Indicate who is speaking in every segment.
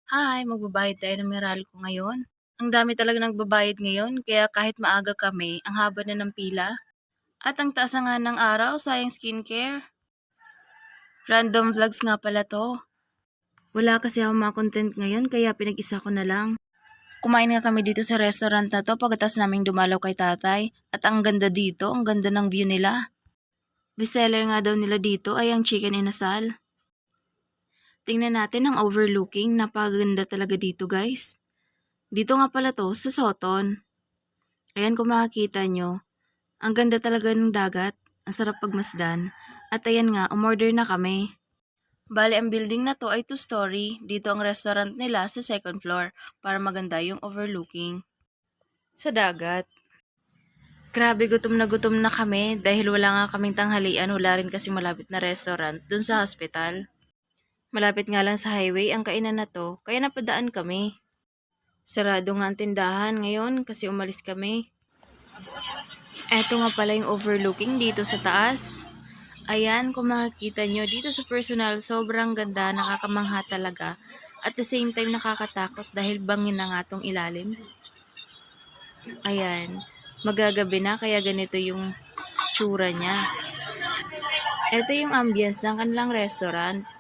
Speaker 1: Hi, magbabayad tayo ng Meralco ngayon. Ang dami talaga nagbabayad ngayon, kaya kahit maaga kami, ang haba na ng pila. At ang taas na nga ng araw, sayang skincare. Random vlogs nga pala to. Wala kasi ako mga content ngayon, kaya pinag-isa ko na lang. Kumain nga kami dito sa restaurant na to pagkatapos naming dumalaw kay tatay. At ang ganda dito, ang ganda ng view nila. Bestseller nga daw nila dito ay ang chicken inasal. Tingnan natin ang overlooking, napakaganda talaga dito guys. Dito nga pala to sa Soton. Ayan kung makikita nyo, ang ganda talaga ng dagat, ang sarap pagmasdan. At ayan nga, umorder na kami. Bale, ang building na to ay 2-story. Dito ang restaurant nila sa second floor para maganda yung overlooking sa dagat. Grabe, gutom na kami dahil wala nga kaming tanghalian, wala rin kasi malapit na restaurant dun sa hospital. Malapit nga lang sa highway ang kainan na to, kaya napadaan kami. Sarado nga ang tindahan ngayon kasi umalis kami. Eto nga pala yung overlooking dito sa taas. Ayan, kung makikita nyo, dito sa personal, sobrang ganda, nakakamangha talaga. At the same time, nakakatakot dahil bangin na nga tong ilalim. Ayan, magagabi na, kaya ganito yung tsura niya. Ito yung ambience ng kanilang restaurant.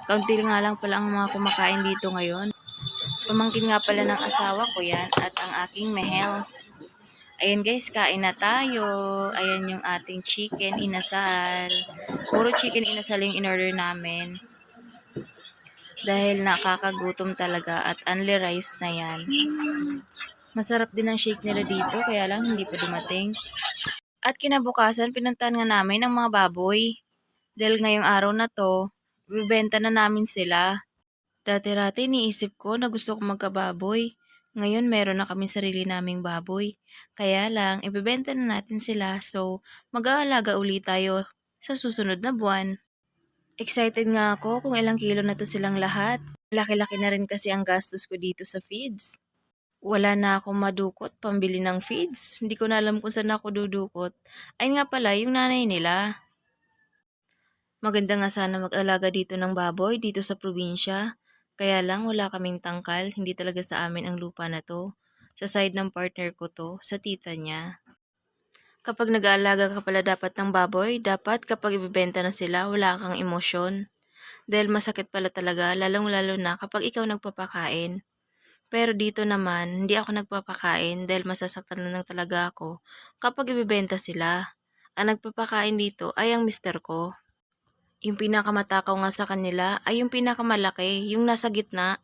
Speaker 1: Kaunti nga lang pala ang mga kumakain dito ngayon. Pamangkin nga pala ng asawa ko yan at ang aking mehel. Ayan guys, kain na tayo. Ayan yung ating chicken inasal. Puro chicken inasal yung in-order namin. Dahil nakakagutom talaga at only rice na yan. Masarap din ang shake nila dito, kaya lang hindi pa dumating. At kinabukasan, pinuntahan nga namin ang mga baboy. Dahil ngayong araw na to, ibibenta na namin sila. Dati-rati niisip ko na gusto kong magkababoy. Ngayon meron na kami sarili naming baboy. Kaya lang, ibebenta na natin sila so mag-aalaga ulit tayo sa susunod na buwan. Excited nga ako kung ilang kilo na to silang lahat. Laki-laki na rin kasi ang gastos ko dito sa feeds. Wala na akong madukot pambili ng feeds. Hindi ko na alam kung saan ako dudukot. Ayun nga pala, yung nanay nila. Maganda nga sana mag-alaga dito ng baboy dito sa probinsya. Kaya lang wala kaming tangkal, hindi talaga sa amin ang lupa na to. Sa side ng partner ko to, sa tita niya. Kapag nag-aalaga ka pala dapat ng baboy, dapat kapag ibibenta na sila, wala kang emosyon. Dahil masakit pala talaga, lalong-lalo na kapag ikaw nagpapakain. Pero dito naman, hindi ako nagpapakain dahil masasaktan na lang talaga ako kapag ibibenta sila. Ang nagpapakain dito ay ang mister ko. Yung pinakamatakaw nga sa kanila ay yung pinakamalaki, yung nasa gitna.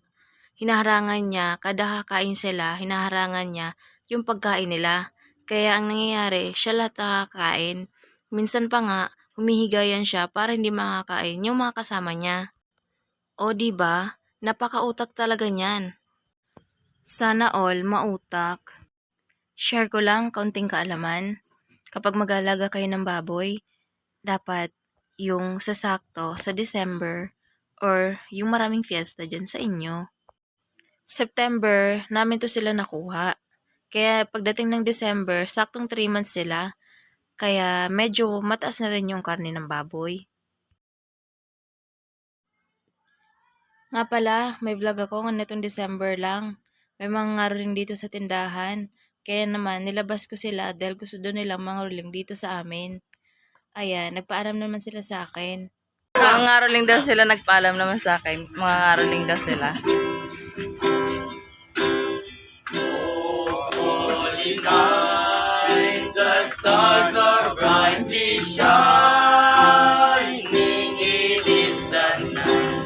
Speaker 1: Hinaharangan niya, kada kakain sila, hinaharangan niya yung pagkain nila. Kaya ang nangyayari, siya lahat nakakain. Minsan pa nga, humihigayan siya para hindi makakain yung mga kasama niya. O diba, napakautak talaga niyan. Sana all mautak. Share ko lang kaunting kaalaman. Kapag mag-alaga kayo ng baboy, dapat yung sasakto sa December or yung maraming fiesta dyan sa inyo. September, namin to sila nakuha. Kaya pagdating ng December, saktong 3 months sila. Kaya medyo mataas na rin yung karne ng baboy. Nga pala, may vlog ako nitong December lang. May mga ngaroling dito sa tindahan. Kaya naman, nilabas ko sila dahil gusto doon nilang mga ngaroling dito sa amin. Ayan, nagpaalam naman sila sa akin. Mga ngaroling daw sila nagpaalam naman sa akin. Mga ngaroling daw sila. Holy night, the stars are brightly shining. It is the night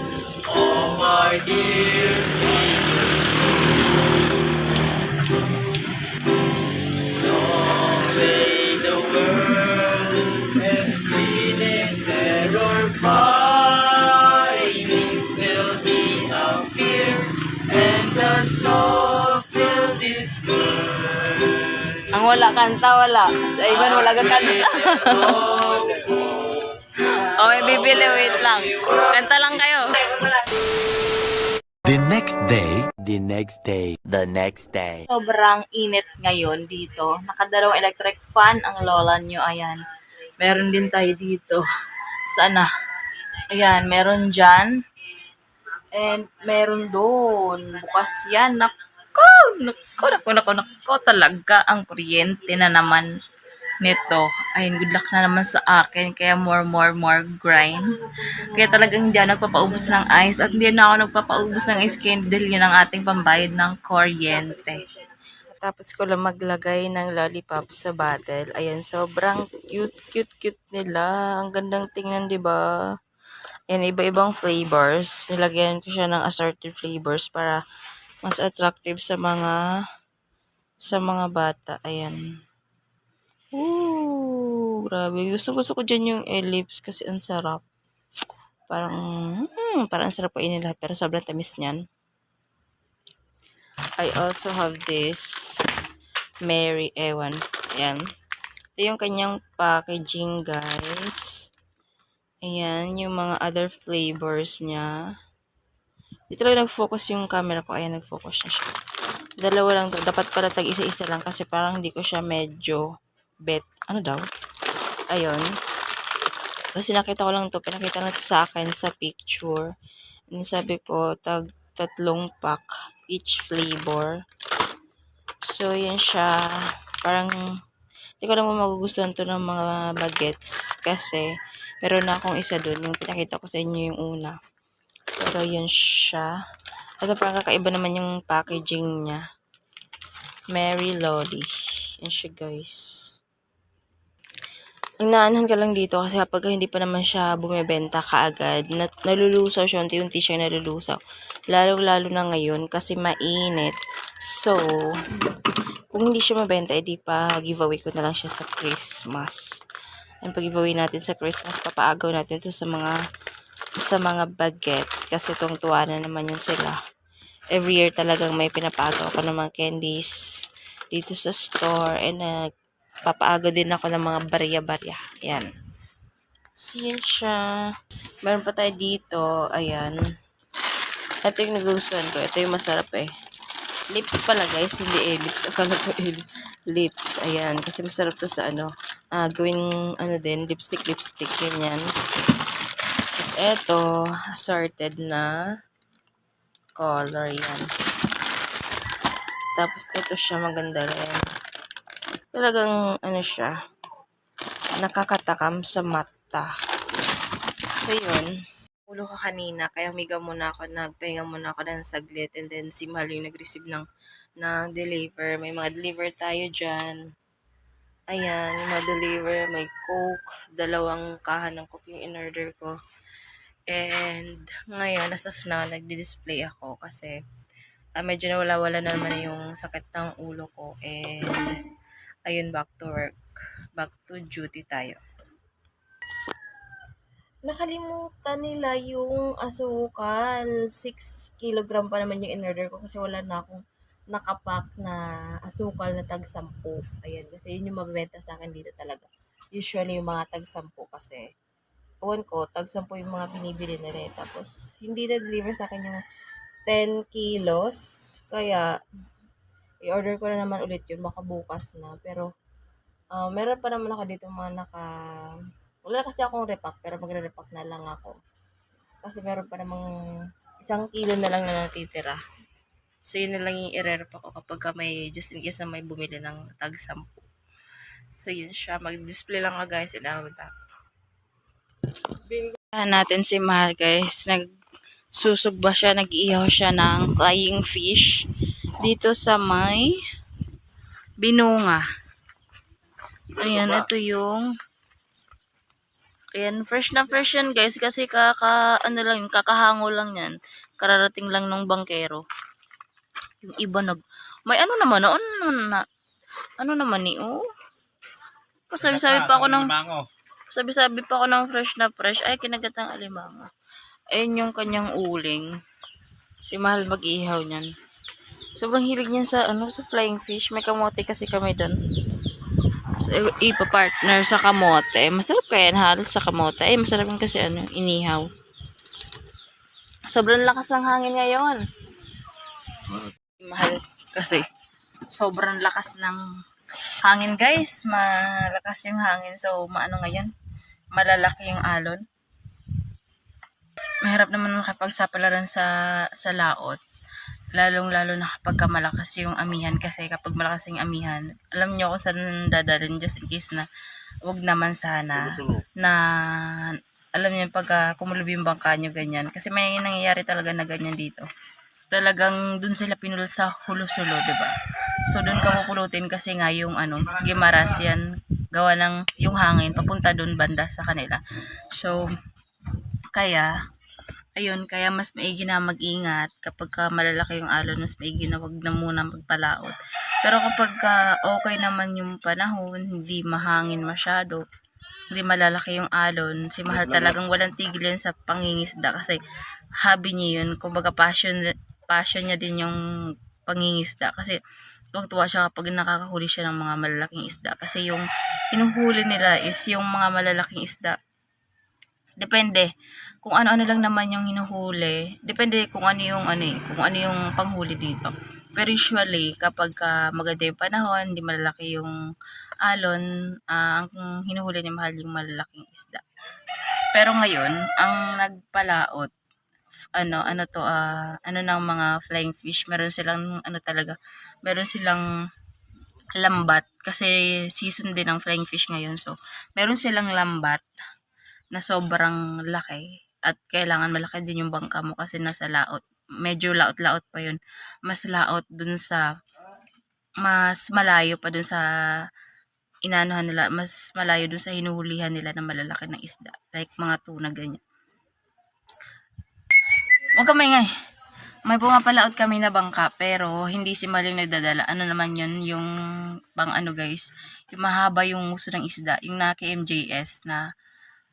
Speaker 1: of our dear Savior's birth. Long lay the world and sin and terror pining till He appears and the soul filled this world. Ang wala kanta, wala. Sa Ivan, wala ka kanta. O, may bibili, wait lang. Kanta lang kayo.
Speaker 2: The next day, the next day, the next day.
Speaker 1: Sobrang init ngayon dito. Nakadalawang electric fan ang lola nyo. Ayan. Meron din tayo dito. Sana. Ayan, meron dyan. And meron doon. Bukas yan. Nako talaga. Ang kuryente na naman nito. Ayun, good luck na naman sa akin. Kaya more grind. Kaya talagang hindi ako nagpapaubos ng ice. At hindi na ako nagpapaubos ng ice candy dahil yun ang ating pambayad ng kuryente. Tapos ko lang maglagay ng lollipop sa bottle. Ayan, sobrang cute nila. Ang gandang tingnan, di ba? Ayan, iba-ibang flavors. Nilagyan ko siya ng assorted flavors para mas attractive sa mga bata. Ayan. Ooh, grabe. Gusto ko dyan yung ellipse kasi ang sarap. Parang ang sarap kainin lahat pero sobrang tamis niyan. I also have this Mary Ewan. Ayan. Ito yung kanyang packaging, guys. Ayan, yung mga other flavors niya. Dito lang nag-focus yung camera ko. Ayan, nag-focus na siya. Dalawa lang to. Dapat pala tag-isa-isa lang kasi parang hindi ko siya medyo bet. Ano daw? Ayun. Kasi nakita ko lang to. Pinakita na sa akin sa picture. And sabi ko, tatlong pack each flavor. So, yan siya. Parang, hindi ko naman magugustuhan to ng mga bagets. Kasi, meron na akong isa dun. Yung pinakita ko sa inyo yung una. Pero, yan siya. Ito parang kakaiba naman yung packaging niya. Mary Lolly. Yan siya, guys. Ang naanhan ka lang dito kasi kapag hindi pa naman siya bumebenta kaagad, nalulusaw siya, unti-unti siya nalulusaw. Lalo-lalo na ngayon kasi mainit. So, kung hindi siya mabenta, edi pa giveaway ko na lang siya sa Christmas. Ang pag-giveaway natin sa Christmas, papaagaw natin ito sa mga bagets kasi tuwang-tuwa na naman yun sila. Every year talagang may pinapagaw ako ng mga candies dito sa store and papaaga din ako ng mga barya-barya. Ayan. So, yun siya. Meron pa tayo dito. Ayan. Ito yung nagustuhan ko. Ito yung masarap eh. Lips pala guys. Hindi lips. Akala ko lips. Ayan. Kasi masarap to sa gawing din. Lipstick. Ganyan. Tapos ito. Assorted na color. Yan. Tapos ito siya. Maganda rin. Talagang siya, nakakatakam sa mata. So yun, ulo ko kanina, kaya humiga muna ako, nagpahinga muna ako ng saglit, and then si Mahal yung nag-receive ng deliver. May mga deliver tayo dyan. Ayan, yung mga deliver, may Coke, 2 kahan ng Coke yung in-order ko. And ngayon, as of now, nagdi-display ako kasi medyo nawala-wala na naman yung sakit ng ulo ko. And ayun, back to work. Back to duty tayo. Nakalimutan nila yung asukal. 6 kilogram pa naman yung in-order ko kasi wala na akong nakapack na asukal na tag-10. Ayan, kasi yun yung mabibenta sa akin dito talaga. Usually yung mga tag-10 kasi ewan ko, tag-10 yung mga binibili nila eh. Tapos, hindi na-deliver sa akin yung 10 kilos. Kaya, i-order ko na naman ulit yun. Baka bukas na. Pero, meron pa naman ako dito mga wala kasi akong repack, pero magre-repack na lang ako. Kasi meron pa namang 1 kilo na lang na natitira. So, yun na lang yung i-repack ko kapag may, just in case na may bumili ng tag-10. So, yun siya. Mag-display lang ako guys, and I'll be back. Natin si Mahal guys. Nagsusog ba siya, nag-ihaw siya ng flying fish dito sa may Binunga. Ayan, ito yung ayan, fresh na fresh yan guys kasi kakahango lang yan. Kararating lang nung bangkero. Yung iba may ano naman ni Pasabi-sabi pa ako ng fresh na fresh. Ay, kinagatang alimango. Ayun yung kanyang uling. Si Mahal mag-ihaw niyan. Sobrang hilig niyan sa flying fish. May kamote kasi kami doon. So, ipa-partner sa kamote. Masarap kaya halot sa kamote. Masarap yung kasi inihaw. Sobrang lakas ng hangin ngayon. Mahal kasi sobrang lakas ng hangin guys. Malakas yung hangin. So, ngayon? Malalaki yung alon. mahirap naman makipagsapalaran sa laot. Lalong-lalo na kapag malakas yung amihan, kasi kapag malakas yung amihan, alam nyo kung saan dadalhin, just in case na wag naman sana na alam niyo pag kumulob yung bangka nyo ganyan, kasi may nangyayari talaga na ganyan dito. Talagang dun sila pinulot sa Hulo-Sulo, diba? So dun ka pupulutin kasi nga yung Gimaras yan, gawa ng yung hangin papunta dun banda sa kanila. So kaya kaya mas maigi na mag-ingat kapag malalaki yung alon, mas maigi na wag na muna magpalaot. Pero kapag okay naman yung panahon, hindi mahangin masyado, hindi malalaki yung alon, si Mahal talagang walang tigil yan sa pangingisda kasi hobby niya yun. Kumbaga passion niya din yung pangingisda kasi tuwa siya kapag nakakahuli siya ng mga malalaking isda kasi yung hinuhuli nila is yung mga malalaking isda. Depende kung ano-ano lang naman yung hinuhuli. Depende kung ano yung kung ano yung panghuli dito. Pero usually kapag maganda yung panahon, hindi malalaki yung alon, ang hinuhuli ni Mahal yung malalaking isda. Pero ngayon, ang nagpalaot ng mga flying fish, meron silang talaga, meron silang lambat kasi season din ng flying fish ngayon. So, meron silang lambat na sobrang laki at kailangan malaki din yung bangka mo kasi nasa laot. Medyo laot-laot pa yun. Mas laot dun sa, mas malayo pa dun sa inanuhan nila, mas malayo dun sa hinuhulihan nila na malalaki ng isda. Like mga tuna, ganyan. Huwag ka maingay. May pumapalaot kami na bangka pero hindi si Maling nagdadala. Ano naman yun, yung guys, yung mahaba yung uso ng isda, yung naki MJS na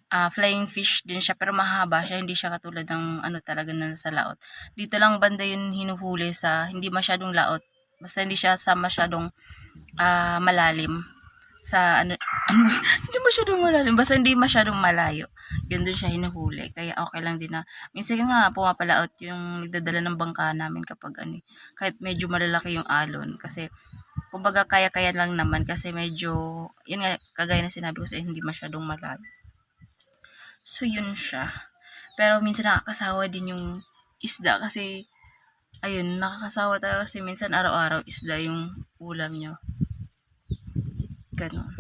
Speaker 1: flying fish din siya pero mahaba siya, hindi siya katulad ng talaga na nasa laot. Dito lang banda yun hinuhuli sa hindi masyadong laot, basta hindi siya sa masyadong malalim sa hindi masyadong malalim, basta hindi masyadong malayo, yun doon siya hinuhuli. Kaya okay lang din na minsan nga pumapalaot yung nagdadala ng bangka namin kapag kahit medyo malalaki yung alon kasi kumbaga kaya-kaya lang naman kasi medyo yun nga kagaya na sinabi ko sa hindi masyadong malayo. So, yun siya. Pero minsan nakakasawa din yung isda kasi, nakakasawa talaga kasi minsan araw-araw isda yung ulam nyo. Ganon.